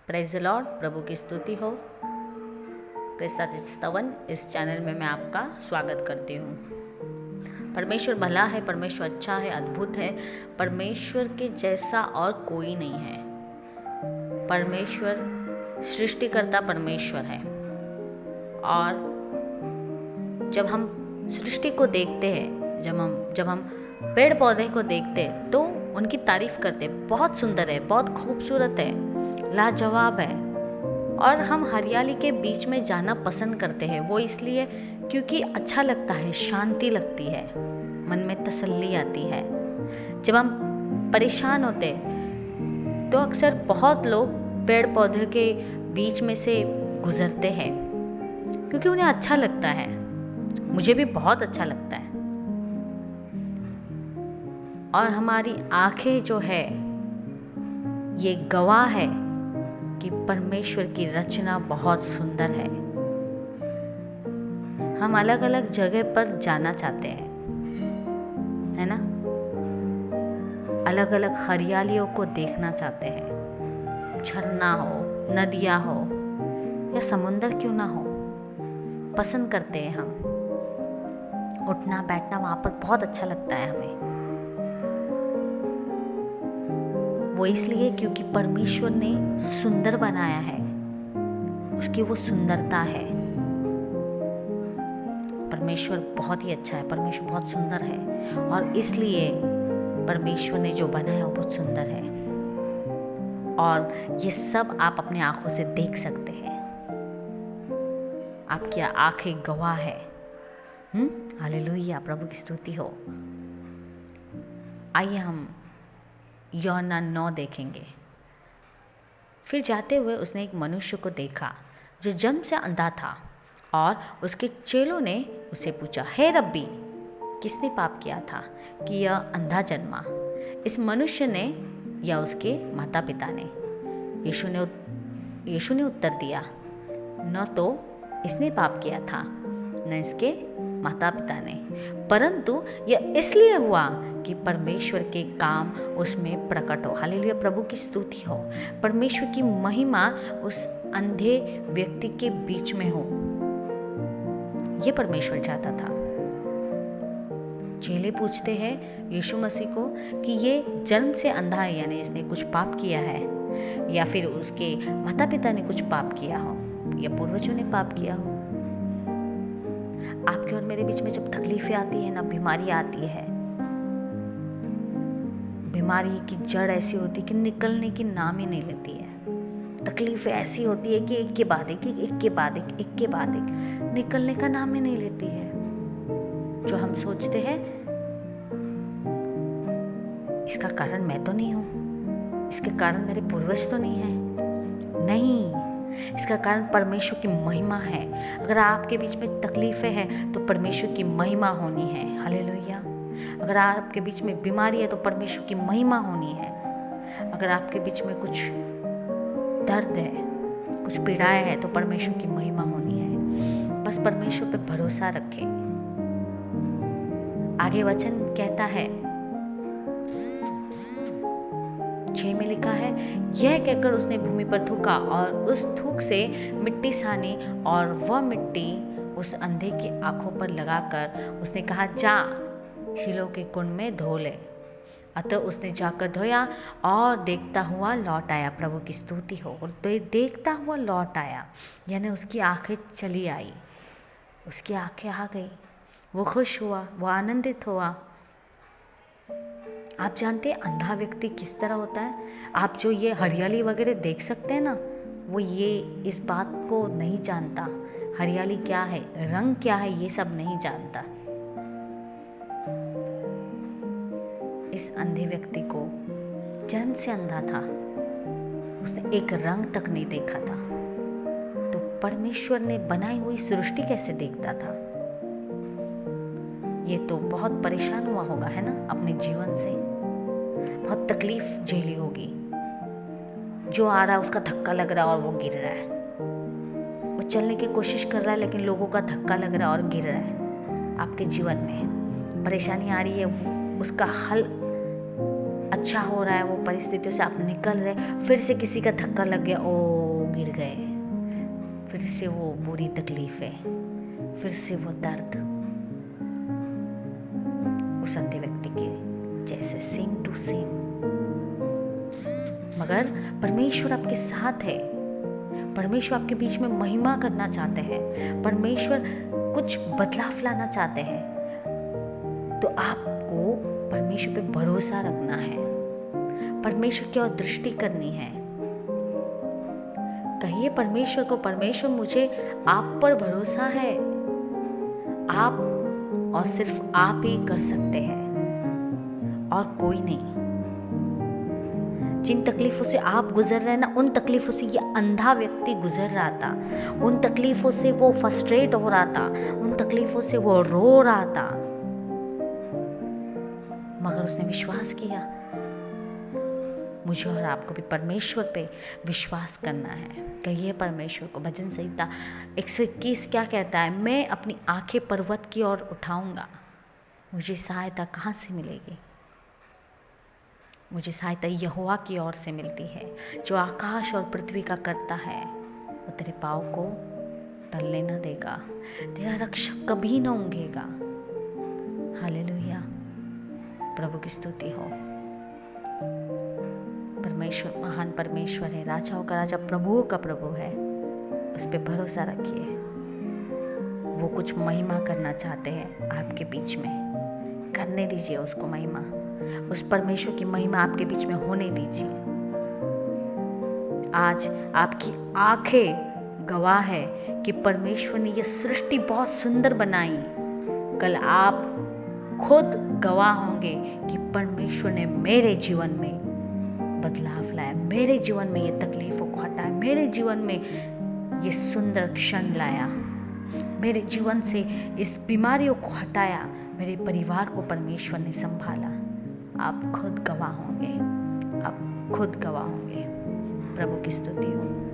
Praise the Lord, प्रभु की स्तुति हो। क्रिस्ता स्तवन इस चैनल में मैं आपका स्वागत करती हूँ। परमेश्वर भला है, परमेश्वर अच्छा है, अद्भुत है। परमेश्वर के जैसा और कोई नहीं है। परमेश्वर सृष्टिकर्ता परमेश्वर है। और जब हम सृष्टि को देखते हैं, जब हम पेड़ पौधे को देखते हैं तो उनकी तारीफ करते हैं, बहुत सुंदर है, बहुत खूबसूरत है, लाजवाब है। और हम हरियाली के बीच में जाना पसंद करते हैं। वो इसलिए क्योंकि अच्छा लगता है, शांति लगती है, मन में तसल्ली आती है। जब हम परेशान होते हैं तो अक्सर बहुत लोग पेड़ पौधे के बीच में से गुजरते हैं क्योंकि उन्हें अच्छा लगता है। मुझे भी बहुत अच्छा लगता है। और हमारी आंखें जो है ये गवाह है कि परमेश्वर की रचना बहुत सुंदर है। हम अलग अलग जगह पर जाना चाहते हैं, है ना? अलग अलग हरियालियों को देखना चाहते हैं। झरना हो, नदियाँ हो या समुंदर क्यों ना हो, पसंद करते हैं हम। उठना बैठना वहाँ पर बहुत अच्छा लगता है हमें। वो इसलिए क्योंकि परमेश्वर ने सुंदर बनाया है, उसकी वो सुंदरता है। परमेश्वर बहुत ही अच्छा है, परमेश्वर बहुत सुंदर है और इसलिए परमेश्वर ने जो बनाया वो बहुत सुंदर है। और ये सब आप अपनी आंखों से देख सकते हैं। आपकी आंखें गवाह है। हालेलुया, प्रभु की स्तुति हो। आइए हम यूहन्ना 9 देखेंगे। फिर जाते हुए उसने एक मनुष्य को देखा जो जन्म से अंधा था, और उसके चेलों ने उसे पूछा, हे रब्बी, किसने पाप किया था कि यह अंधा जन्मा, इस मनुष्य ने या उसके माता पिता ने? यीशु ने उत्तर दिया, न तो इसने पाप किया था न इसके माता पिता ने, परंतु यह इसलिए हुआ कि परमेश्वर के काम उसमें प्रकट हो। हालेलुया, प्रभु की स्तुति हो। परमेश्वर की महिमा उस अंधे व्यक्ति के बीच में हो, यह परमेश्वर चाहता था। चेले पूछते हैं यीशु मसीह को कि ये जन्म से अंधा है, यानी इसने कुछ पाप किया है, या फिर उसके माता पिता ने कुछ पाप किया हो, या पूर्वजों ने पाप किया हो। आपके और मेरे बीच में जब तकलीफें आती है ना, बीमारी आती है, बीमारी की जड़ ऐसी होती है कि निकलने की नाम ही नहीं लेती है। तकलीफें ऐसी होती है कि एक के बाद एक, एक के बाद एक, एक के बाद एक, निकलने का नाम ही नहीं लेती है। जो हम सोचते हैं इसका कारण मैं तो नहीं हूँ, इसके कारण मेरे पूर्वज तो नहीं है। नहीं, इसका कारण परमेश्वर की महिमा है। अगर आपके बीच में तकलीफें हैं तो परमेश्वर की महिमा होनी है। हालेलुया। अगर आपके बीच में बीमारी है तो परमेश्वर की महिमा होनी है। अगर आपके बीच में कुछ दर्द है, कुछ पीड़ाएं है तो परमेश्वर की महिमा होनी है। बस परमेश्वर पे भरोसा रखें। आगे वचन कहता है 6 में लिखा है, यह कहकर उसने भूमि पर थूका और उस थूक से मिट्टी सानी, और वह मिट्टी उस अंधे की आंखों पर लगाकर उसने कहा, जा शीलो के कुंड में धो ले। अतः उसने जाकर धोया और देखता हुआ लौट आया। प्रभु की स्तुति हो। और देखता हुआ लौट आया, यानी उसकी आंखें चली आई, उसकी आंखें आ गई, वो खुश हुआ, वो आनंदित हुआ। आप जानते हैं अंधा व्यक्ति किस तरह होता है? आप जो ये हरियाली वगैरह देख सकते हैं ना, वो ये इस बात को नहीं जानता, हरियाली क्या है, रंग क्या है, ये सब नहीं जानता। इस अंधे व्यक्ति को जन्म से अंधा था, उसने एक रंग तक नहीं देखा था, तो परमेश्वर ने बनाई हुई सृष्टि कैसे देखता था? ये तो बहुत परेशान हुआ होगा, है ना, अपने जीवन से बहुत तकलीफ झेली होगी। जो आ रहा है उसका धक्का लग रहा है और वो गिर रहा है। वो चलने की कोशिश कर रहा है लेकिन लोगों का धक्का लग रहा है और गिर रहा है। आपके जीवन में परेशानी आ रही है, उसका हल अच्छा हो रहा है, वो परिस्थितियों से आप निकल रहे, फिर से किसी का धक्का लग गया, ओ गिर गए, फिर से वो बुरी तकलीफ है, फिर से वो दर्द उस अंधे व्यक्ति के जैसे सेम टू सेम। मगर परमेश्वर आपके साथ है, परमेश्वर आपके बीच में महिमा करना चाहते हैं, परमेश्वर कुछ बदलाव लाना चाहते हैं। तो आपको परमेश्वर पे भरोसा रखना है, परमेश्वर की ओर दृष्टि करनी है। कहिए परमेश्वर को, परमेश्वर मुझे आप पर भरोसा है, आप और सिर्फ आप ही कर सकते हैं और कोई नहीं। जिन तकलीफों से आप गुजर रहे हैं ना, उन तकलीफों से ये अंधा व्यक्ति गुजर रहा था, उन तकलीफों से वो फ्रस्ट्रेट हो रहा था, उन तकलीफों से वो रो रहा था, मगर उसने विश्वास किया। मुझे और आपको भी परमेश्वर पे विश्वास करना है। कहिए परमेश्वर को। भजन संहिता 121 क्या कहता है? मैं अपनी आंखें पर्वत की ओर उठाऊंगा, मुझे सहायता कहाँ से मिलेगी? मुझे सहायता यहोवा की ओर से मिलती है, जो आकाश और पृथ्वी का करता है। वो तेरे पाँव को टलने न देगा, तेरा रक्षक कभी न ऊँघेगा। हालेलुया, प्रभु की स्तुति हो। परमेश्वर महान परमेश्वर है, राजाओं का राजा, प्रभुओं का प्रभु है। उस पर भरोसा रखिए, वो कुछ महिमा करना चाहते हैं आपके बीच में। करने दीजिए उसको महिमा, उस परमेश्वर की महिमा आपके बीच में होने दीजिए। आज आपकी आंखें गवाह है कि परमेश्वर ने यह सृष्टि बहुत सुंदर बनाई। कल आप खुद गवाह होंगे कि परमेश्वर ने मेरे जीवन में बदलाव लाया, मेरे जीवन में ये तकलीफों को हटाया, मेरे जीवन में ये सुंदर क्षण लाया, मेरे जीवन से इस बीमारियों को हटाया, मेरे परिवार को परमेश्वर ने संभाला। आप खुद गवाह होंगे, आप खुद गवाह होंगे। प्रभु की स्तुति हो।